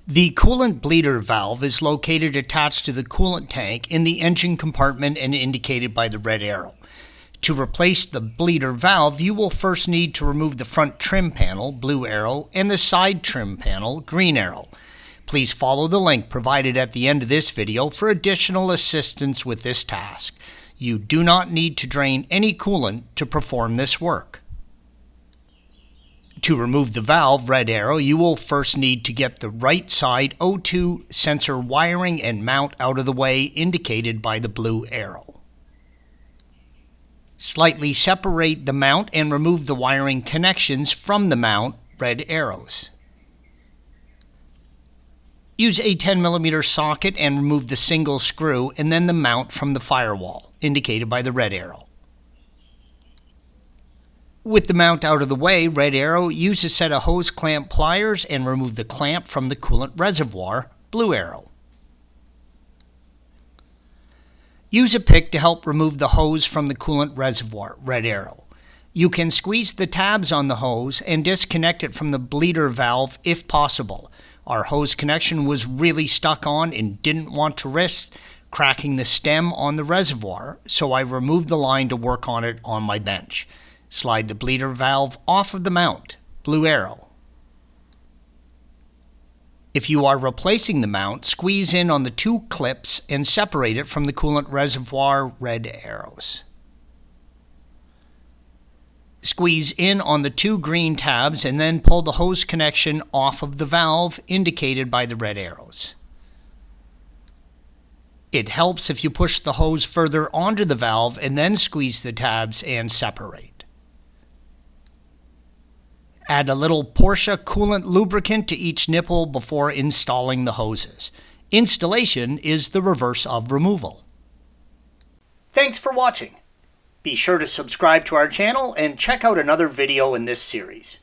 The coolant bleeder valve is located attached to the coolant tank in the engine compartment and indicated by the red arrow. To replace the bleeder valve, you will first need to remove the front trim panel, blue arrow, and the side trim panel, green arrow. Please follow the link provided at the end of this video for additional assistance with this task. You do not need to drain any coolant to perform this work. To remove the valve, red arrow, you will first need to get the right side O2 sensor wiring and mount out of the way, indicated by the blue arrow. Slightly separate the mount and remove the wiring connections from the mount, red arrows. Use a 10mm socket and remove the single screw and then the mount from the firewall, indicated by the red arrow. With the mount out of the way, red arrow, use a set of hose clamp pliers and remove the clamp from the coolant reservoir, blue arrow. Use a pick to help remove the hose from the coolant reservoir, red arrow. You can squeeze the tabs on the hose and disconnect it from the bleeder valve if possible. Our hose connection was really stuck on and didn't want to risk cracking the stem on the reservoir, so I removed the line to work on it on my bench. Slide the bleeder valve off of the mount, blue arrow. If you are replacing the mount, squeeze in on the two clips and separate it from the coolant reservoir, red arrows. Squeeze in on the two green tabs and then pull the hose connection off of the valve, indicated by the red arrows. It helps if you push the hose further onto the valve and then squeeze the tabs and separate. Add a little Porsche coolant lubricant to each nipple before installing the hoses. Installation is the reverse of removal. Thanks for watching. Be sure to subscribe to our channel and check out another video in this series.